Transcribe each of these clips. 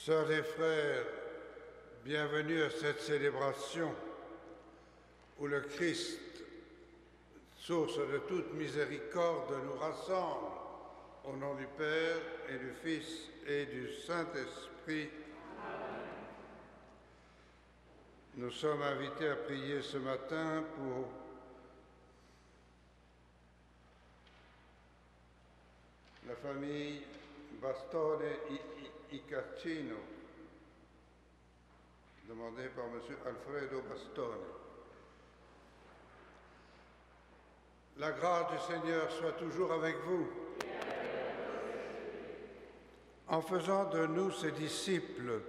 Sœurs et frères, bienvenue à cette célébration où le Christ, source de toute miséricorde, nous rassemble au nom du Père et du Fils et du Saint-Esprit. Nous sommes invités à prier ce matin pour la famille Bastone Icaccino, demandée par M. Alfredo Bastone. La grâce du Seigneur soit toujours avec vous. En faisant de nous ses disciples,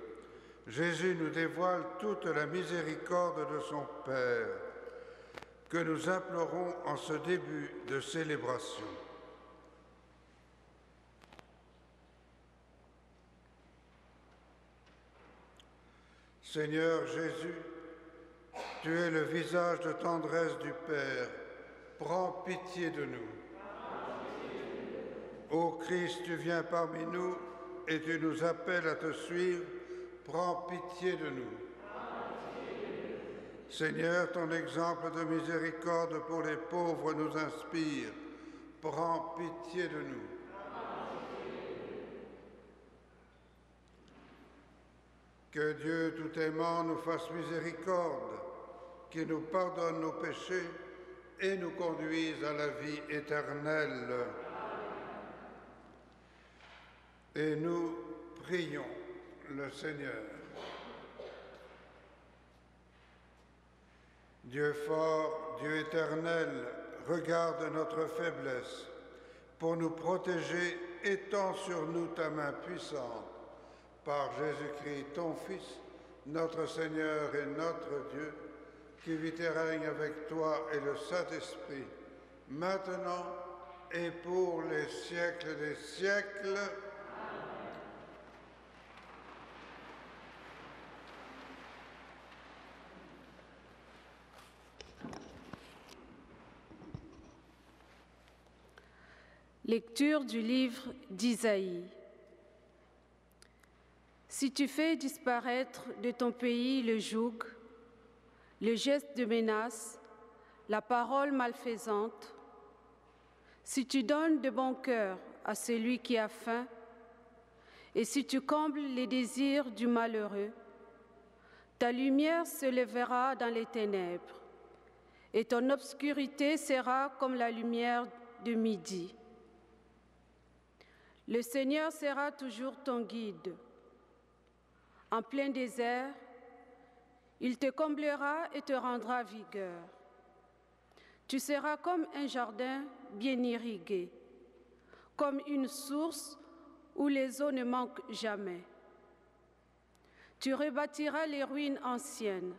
Jésus nous dévoile toute la miséricorde de son Père, que nous implorons en ce début de célébration. Seigneur Jésus, tu es le visage de tendresse du Père. Prends pitié de nous. Ô Christ, tu viens parmi nous et tu nous appelles à te suivre. Prends pitié de nous. Seigneur, ton exemple de miséricorde pour les pauvres nous inspire. Prends pitié de nous. Que Dieu tout aimant nous fasse miséricorde, qu'il nous pardonne nos péchés et nous conduise à la vie éternelle. Et nous prions le Seigneur. Dieu fort, Dieu éternel, regarde notre faiblesse. Pour nous protéger, étends sur nous ta main puissante. Par Jésus-Christ, ton Fils, notre Seigneur et notre Dieu, qui vit et règne avec toi et le Saint-Esprit, maintenant et pour les siècles des siècles. Lecture du livre d'Isaïe. Si tu fais disparaître de ton pays le joug, le geste de menace, la parole malfaisante, si tu donnes de bon cœur à celui qui a faim, et si tu combles les désirs du malheureux, ta lumière se lèvera dans les ténèbres, et ton obscurité sera comme la lumière de midi. Le Seigneur sera toujours ton guide. En plein désert, il te comblera et te rendra vigueur. Tu seras comme un jardin bien irrigué, comme une source où les eaux ne manquent jamais. Tu rebâtiras les ruines anciennes.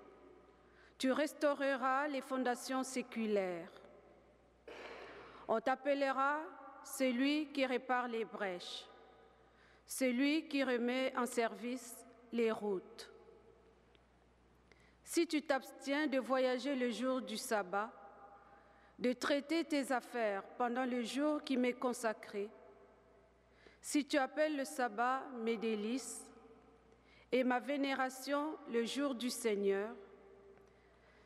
Tu restaureras les fondations séculaires. On t'appellera celui qui répare les brèches, celui qui remet en service les routes. Si tu t'abstiens de voyager le jour du sabbat, de traiter tes affaires pendant le jour qui m'est consacré, si tu appelles le sabbat mes délices et ma vénération le jour du Seigneur,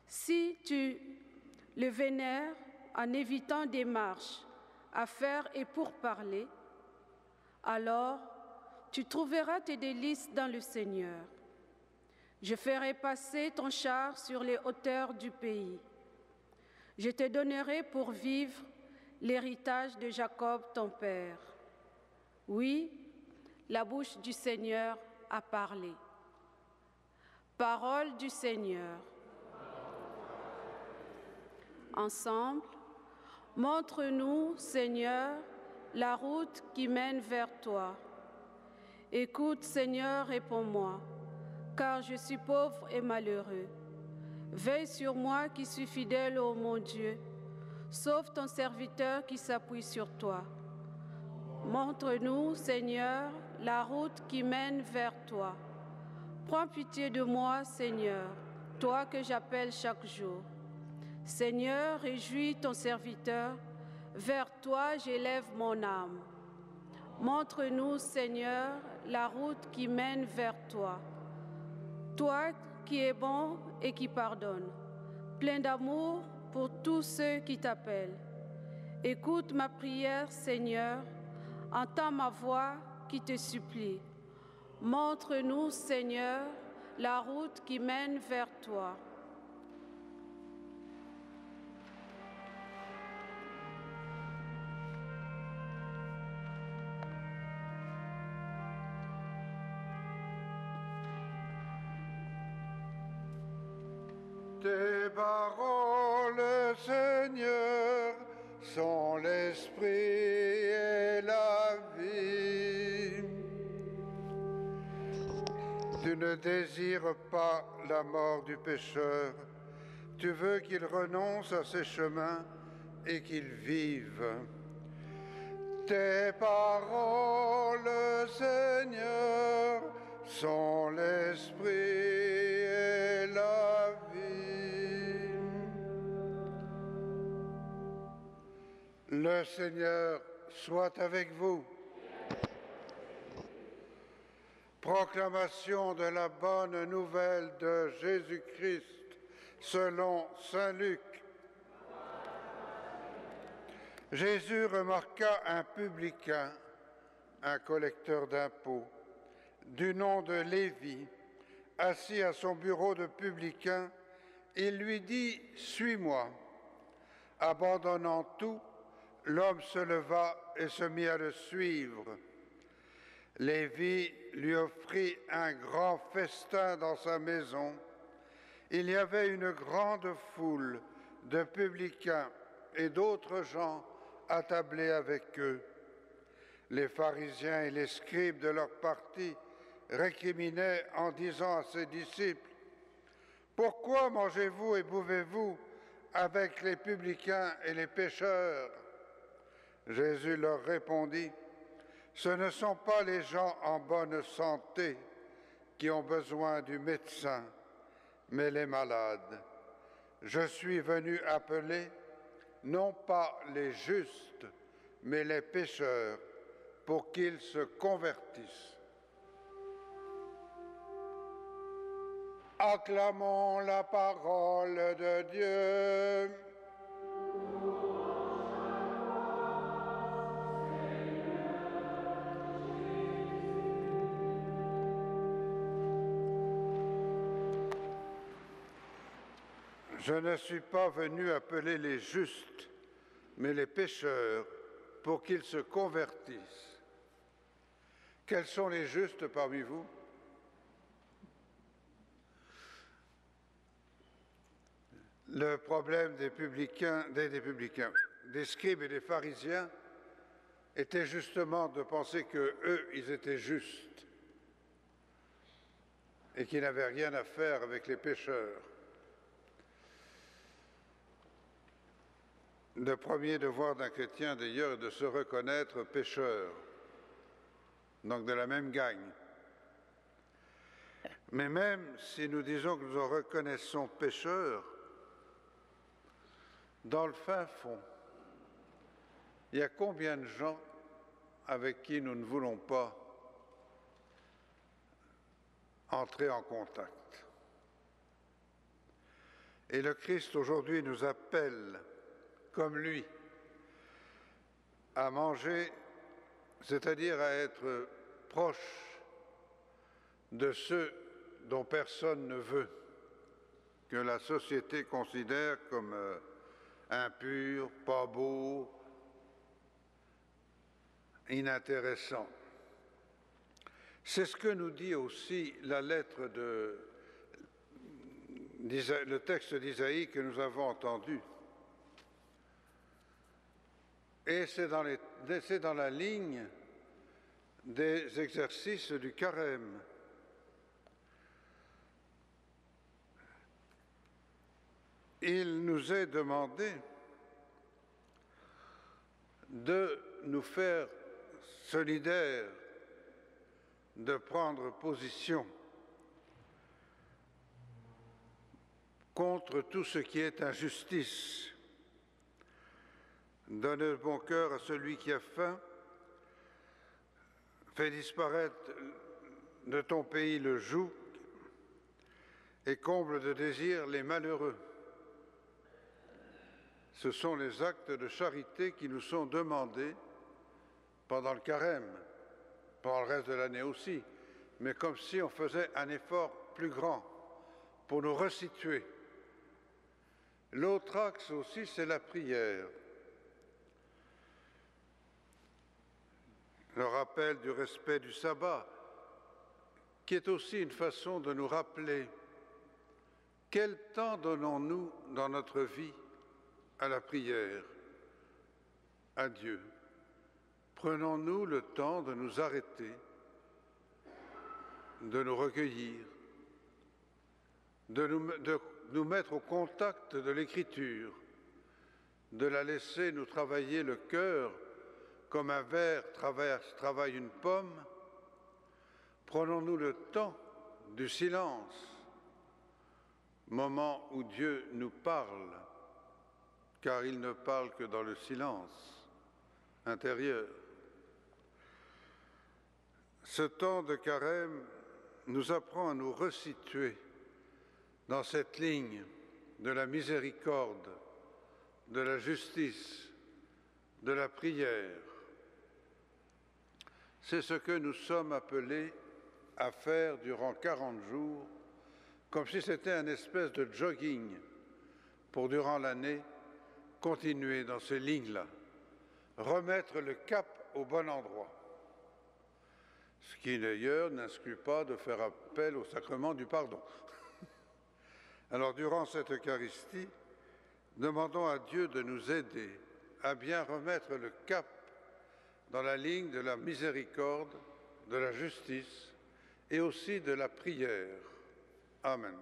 si tu le vénères en évitant des marches, affaires et pourparlers, alors tu trouveras tes délices dans le Seigneur. Je ferai passer ton char sur les hauteurs du pays. Je te donnerai pour vivre l'héritage de Jacob ton père. Oui, la bouche du Seigneur a parlé. Parole du Seigneur. Ensemble, montre-nous, Seigneur, la route qui mène vers toi. Écoute, Seigneur, réponds-moi, car je suis pauvre et malheureux. Veille sur moi qui suis fidèle, ô mon Dieu. Sauve ton serviteur qui s'appuie sur toi. Montre-nous, Seigneur, la route qui mène vers toi. Prends pitié de moi, Seigneur, toi que j'appelle chaque jour. Seigneur, réjouis ton serviteur, vers toi j'élève mon âme. Montre-nous, Seigneur, la route qui mène vers toi. Toi qui es bon et qui pardonne, plein d'amour pour tous ceux qui t'appellent. Écoute ma prière, Seigneur, entends ma voix qui te supplie. Montre-nous, Seigneur, la route qui mène vers toi. Tes paroles, Seigneur, sont l'esprit et la vie. Tu ne désires pas la mort du pécheur. Tu veux qu'il renonce à ses chemins et qu'il vive. Tes paroles, Seigneur, sont l'esprit et la vie. Le Seigneur soit avec vous. Proclamation de la bonne nouvelle de Jésus-Christ selon saint Luc. Jésus remarqua un publicain, un collecteur d'impôts, du nom de Lévi, assis à son bureau de publicain. Il lui dit « Suis-moi ». Abandonnant tout, l'homme se leva et se mit à le suivre. Lévi lui offrit un grand festin dans sa maison. Il y avait une grande foule de publicains et d'autres gens attablés avec eux. Les pharisiens et les scribes de leur parti récriminaient en disant à ses disciples « Pourquoi mangez-vous et buvez-vous avec les publicains et les pécheurs ?» Jésus leur répondit « Ce ne sont pas les gens en bonne santé qui ont besoin du médecin, mais les malades. Je suis venu appeler non pas les justes, mais les pécheurs, pour qu'ils se convertissent. » Acclamons la parole de Dieu. Je ne suis pas venu appeler les justes, mais les pécheurs, pour qu'ils se convertissent. Quels sont les justes parmi vous? Le problème des scribes et des pharisiens était justement de penser qu'eux, ils étaient justes et qu'ils n'avaient rien à faire avec les pécheurs. Le premier devoir d'un chrétien, d'ailleurs, est de se reconnaître pécheur, donc de la même gang. Mais même si nous disons que nous en reconnaissons pécheurs, dans le fin fond, il y a combien de gens avec qui nous ne voulons pas entrer en contact? Et le Christ aujourd'hui nous appelle, comme lui, à manger, c'est-à-dire à être proche de ceux dont personne ne veut, que la société considère comme impurs, pas beaux, inintéressants. C'est ce que nous dit aussi la lettre le texte d'Isaïe que nous avons entendu. Et c'est dans la ligne des exercices du carême. Il nous est demandé de nous faire solidaires, de prendre position contre tout ce qui est injustice. Donner le bon cœur à celui qui a faim, Fais disparaître de ton pays le joug et comble de désir les malheureux. Ce sont les actes de charité qui nous sont demandés pendant le carême, pendant le reste de l'année aussi, mais comme si on faisait un effort plus grand pour nous resituer. L'autre axe aussi, c'est la prière. Le rappel du respect du sabbat, qui est aussi une façon de nous rappeler quel temps donnons-nous dans notre vie à la prière, à Dieu. Prenons-nous le temps de nous arrêter, de nous recueillir, de nous mettre au contact de l'Écriture, de la laisser nous travailler le cœur comme un ver travaille une pomme. Prenons-nous le temps du silence, moment où Dieu nous parle, car il ne parle que dans le silence intérieur. Ce temps de carême nous apprend à nous resituer dans cette ligne de la miséricorde, de la justice, de la prière. C'est ce que nous sommes appelés à faire durant 40 jours, comme si c'était un espèce de jogging pour, durant l'année, continuer dans ces lignes-là, remettre le cap au bon endroit. Ce qui d'ailleurs n'exclut pas de faire appel au sacrement du pardon. Alors durant cette Eucharistie, demandons à Dieu de nous aider à bien remettre le cap dans la ligne de la miséricorde, de la justice et aussi de la prière. Amen.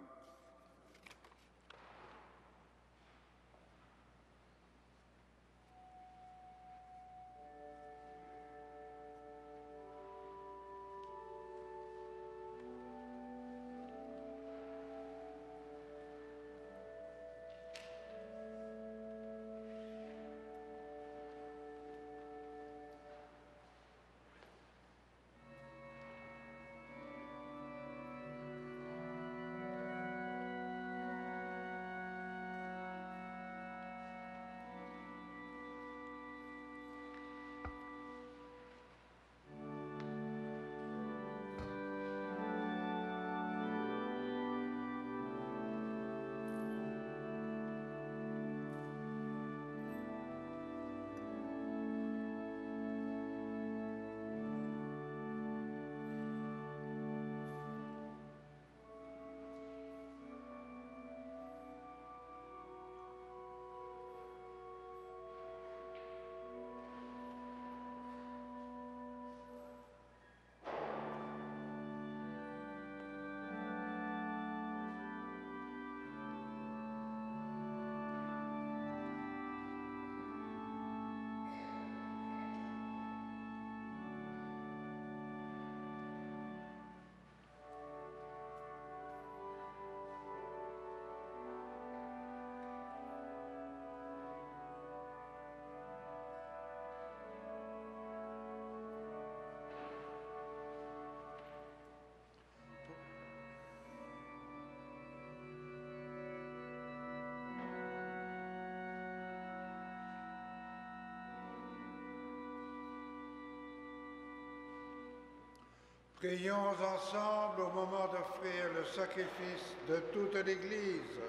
Prions ensemble au moment d'offrir le sacrifice de toute l'Église.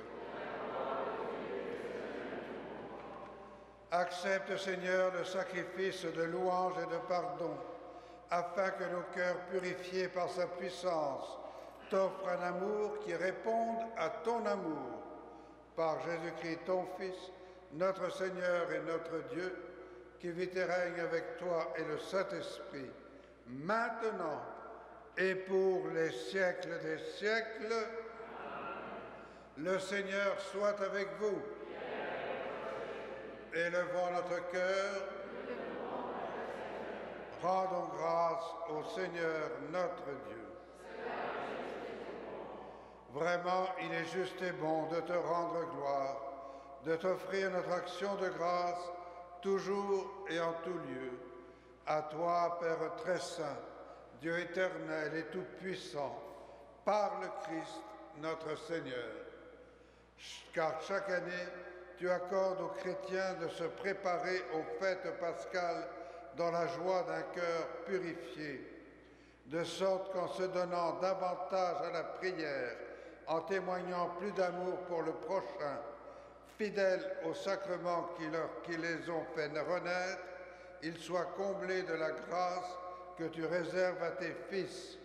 Accepte, Seigneur, le sacrifice de louange et de pardon, afin que nos cœurs purifiés par sa puissance t'offrent un amour qui réponde à ton amour. Par Jésus-Christ, ton Fils, notre Seigneur et notre Dieu, qui vit et règne avec toi et le Saint-Esprit, maintenant et pour les siècles des siècles. Le Seigneur soit avec vous. Élevons notre cœur. Rendons grâce au Seigneur notre Dieu. Vraiment, il est juste et bon de te rendre gloire, de t'offrir notre action de grâce, toujours et en tout lieu. À toi, Père très saint, Dieu éternel et tout-puissant, par le Christ notre Seigneur. Car chaque année, tu accordes aux chrétiens de se préparer aux fêtes pascales dans la joie d'un cœur purifié, de sorte qu'en se donnant davantage à la prière, en témoignant plus d'amour pour le prochain, fidèles aux sacrements qui les ont fait renaître, ils soient comblés de la grâce que tu réserves à tes fils.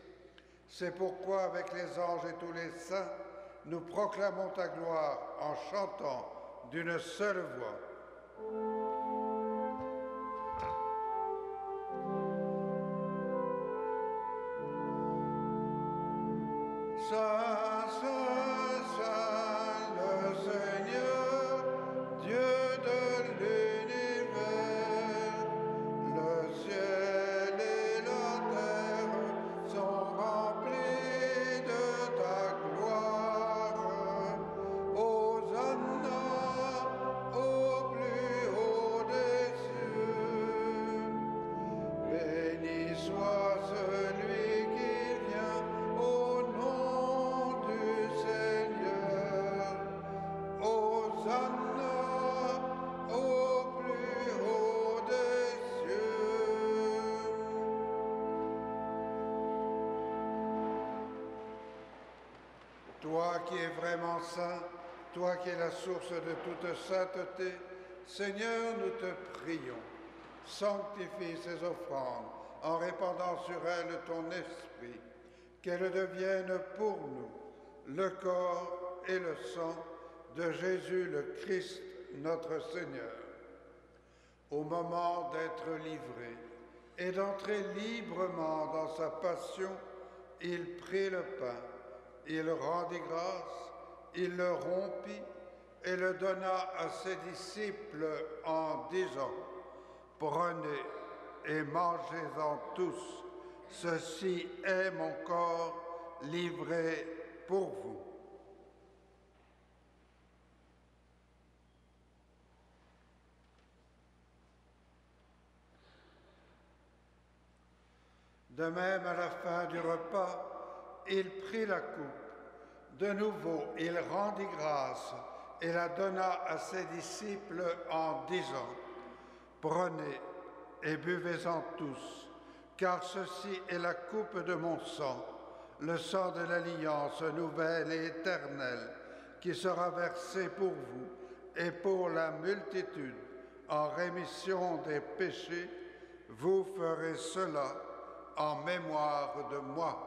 C'est pourquoi, avec les anges et tous les saints, nous proclamons ta gloire en chantant d'une seule voix. Saint, Saint, Saint, le Seigneur, Dieu de l'univers, le ciel et la terre sont remplis de ta gloire. Hosanna au plus haut des cieux. Béni soit celui qui vient au nom du Seigneur. Hosanna au plus haut des cieux. Toi qui es vraiment saint, toi qui es la source de toute sainteté, Seigneur, nous te prions. Sanctifie ces offrandes en répandant sur elles ton esprit, qu'elles deviennent pour nous le corps et le sang de Jésus le Christ, notre Seigneur. Au moment d'être livré et d'entrer librement dans sa passion, il prit le pain, il rendit grâce, il le rompit et le donna à ses disciples en disant: Prenez et mangez-en tous, ceci est mon corps livré pour vous. De même, à la fin du repas, il prit la coupe. De nouveau, il rendit grâce et la donna à ses disciples en disant: Prenez et buvez-en tous, car ceci est la coupe de mon sang, le sang de l'alliance nouvelle et éternelle, qui sera versé pour vous et pour la multitude en rémission des péchés. Vous ferez cela en mémoire de moi.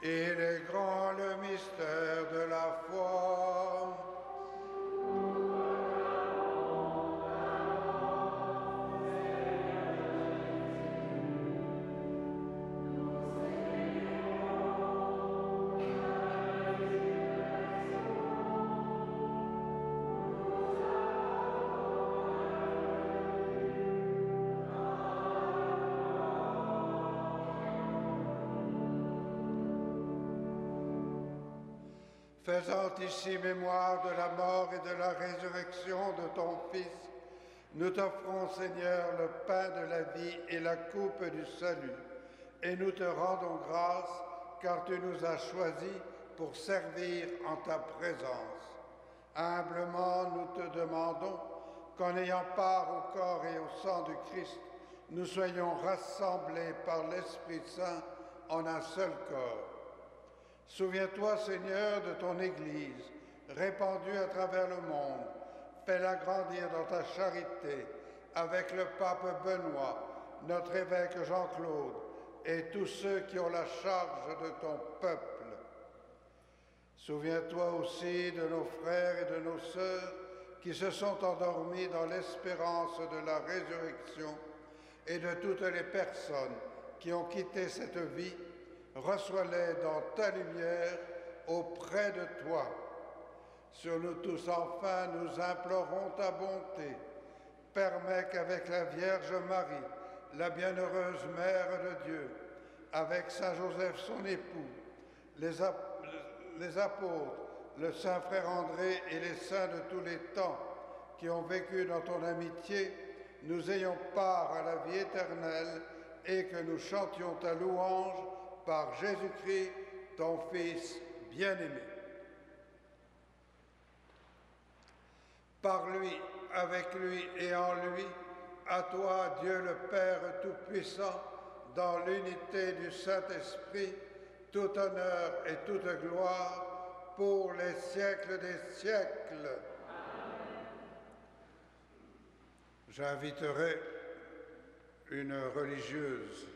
Il est grand le mystère de la foi. Faisant ici mémoire de la mort et de la résurrection de ton Fils, nous t'offrons, Seigneur, le pain de la vie et la coupe du salut, et nous te rendons grâce, car tu nous as choisis pour servir en ta présence. Humblement, nous te demandons qu'en ayant part au corps et au sang du Christ, nous soyons rassemblés par l'Esprit Saint en un seul corps. Souviens-toi, Seigneur, de ton Église, répandue à travers le monde. Fais-la grandir dans ta charité, avec le pape Benoît, notre évêque Jean-Claude, et tous ceux qui ont la charge de ton peuple. Souviens-toi aussi de nos frères et de nos sœurs qui se sont endormis dans l'espérance de la résurrection, et de toutes les personnes qui ont quitté cette vie. Reçois-les dans ta lumière auprès de toi. Sur nous tous, enfin, nous implorons ta bonté. Permets qu'avec la Vierge Marie, la bienheureuse Mère de Dieu, avec Saint Joseph son époux, les apôtres, le saint frère André et les saints de tous les temps qui ont vécu dans ton amitié, nous ayons part à la vie éternelle et que nous chantions ta louange par Jésus-Christ, ton Fils bien-aimé. Par lui, avec lui et en lui, à toi, Dieu le Père Tout-Puissant, dans l'unité du Saint-Esprit, tout honneur et toute gloire pour les siècles des siècles. Amen. J'inviterai une religieuse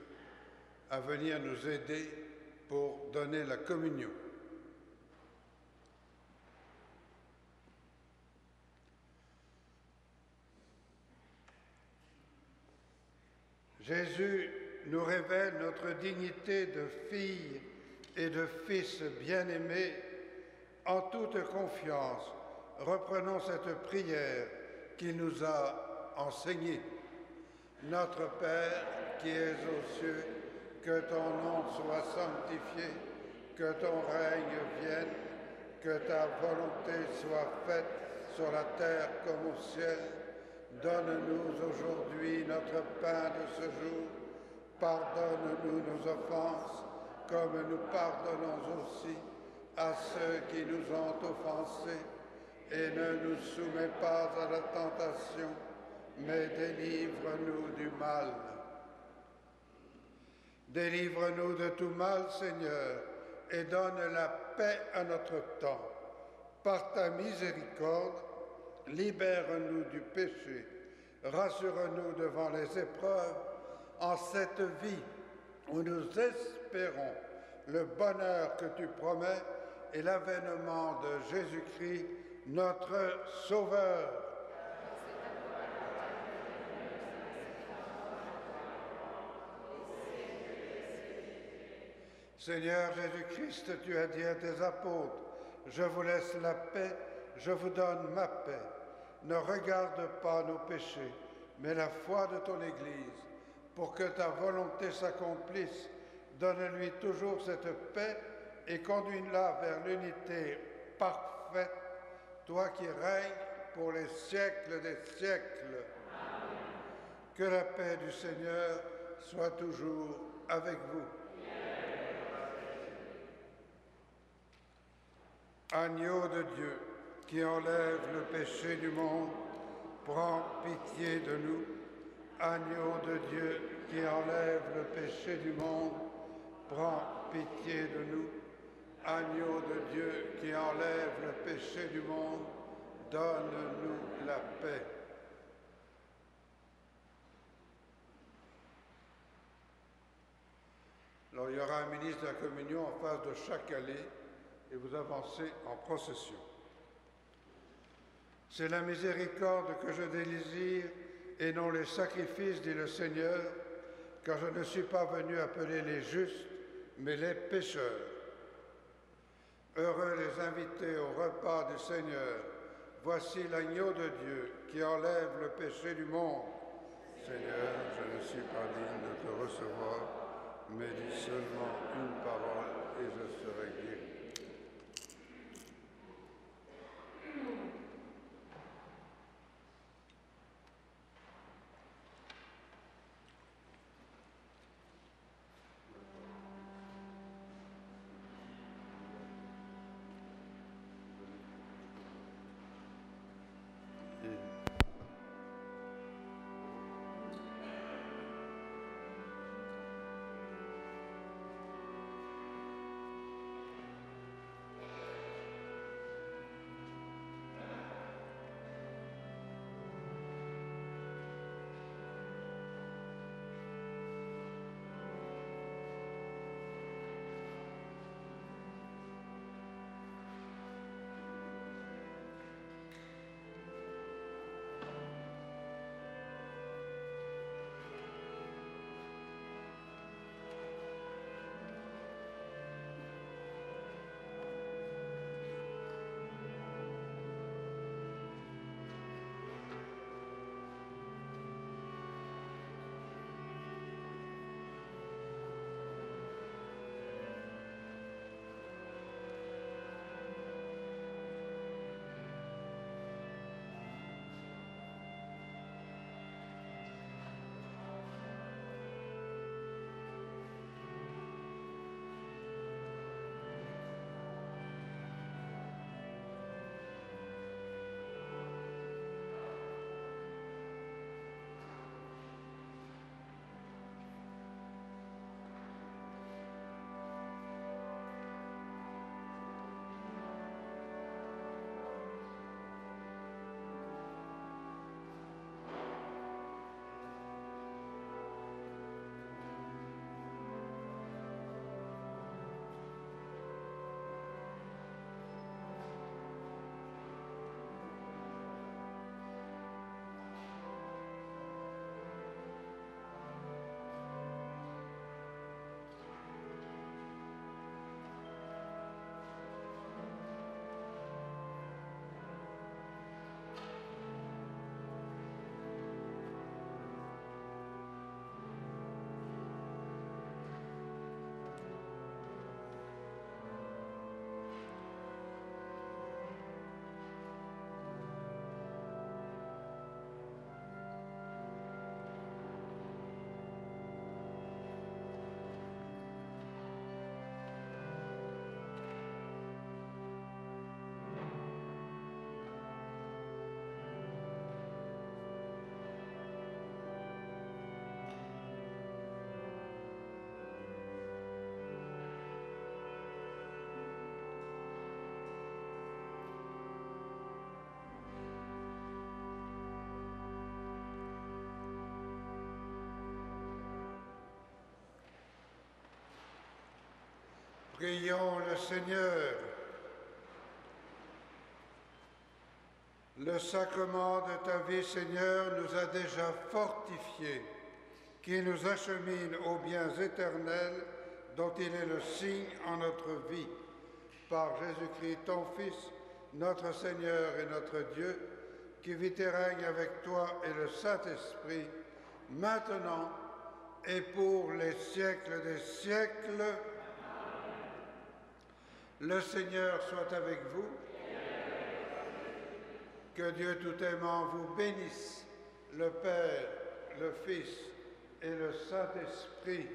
à venir nous aider pour donner la communion. Jésus nous révèle notre dignité de fille et de fils bien-aimés. En toute confiance, reprenons cette prière qu'il nous a enseignée. Notre Père qui es aux cieux, que ton nom soit sanctifié, que ton règne vienne, que ta volonté soit faite sur la terre comme au ciel. Donne-nous aujourd'hui notre pain de ce jour. Pardonne-nous nos offenses, comme nous pardonnons aussi à ceux qui nous ont offensés. Et ne nous soumets pas à la tentation, mais délivre-nous du mal. Délivre-nous de tout mal, Seigneur, et donne la paix à notre temps. Par ta miséricorde, libère-nous du péché, rassure-nous devant les épreuves, en cette vie où nous espérons le bonheur que tu promets et l'avènement de Jésus-Christ, notre Sauveur. Seigneur Jésus-Christ, tu as dit à tes apôtres, « Je vous laisse la paix, je vous donne ma paix. Ne regarde pas nos péchés, mais la foi de ton Église. Pour que ta volonté s'accomplisse, donne-lui toujours cette paix et conduis-la vers l'unité parfaite, toi qui règnes pour les siècles des siècles. Amen. Que la paix du Seigneur soit toujours avec vous. Agneau de Dieu, qui enlève le péché du monde, prends pitié de nous. Agneau de Dieu, qui enlève le péché du monde, prends pitié de nous. Agneau de Dieu, qui enlève le péché du monde, donne-nous la paix. Alors, il y aura un ministre de la communion en face de chaque allée et vous avancez en procession. C'est la miséricorde que je désire et non les sacrifices, dit le Seigneur, car je ne suis pas venu appeler les justes, mais les pécheurs. Heureux les invités au repas du Seigneur. Voici l'agneau de Dieu qui enlève le péché du monde. Seigneur, je ne suis pas digne de te recevoir, mais dis seulement une parole et je serai guéri. Prions le Seigneur. Le sacrement de ta vie, Seigneur, nous a déjà fortifiés, qui nous achemine aux biens éternels dont il est le signe en notre vie. Par Jésus-Christ, ton Fils, notre Seigneur et notre Dieu, qui vit et règne avec toi et le Saint-Esprit, maintenant et pour les siècles des siècles. Amen. Le Seigneur soit avec vous. Que Dieu tout-aimant vous bénisse, le Père, le Fils et le Saint-Esprit.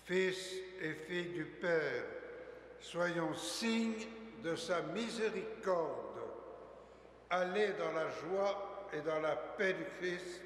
Fils et filles du Père, soyons signes de sa miséricorde. Allez dans la joie et dans la paix du Christ.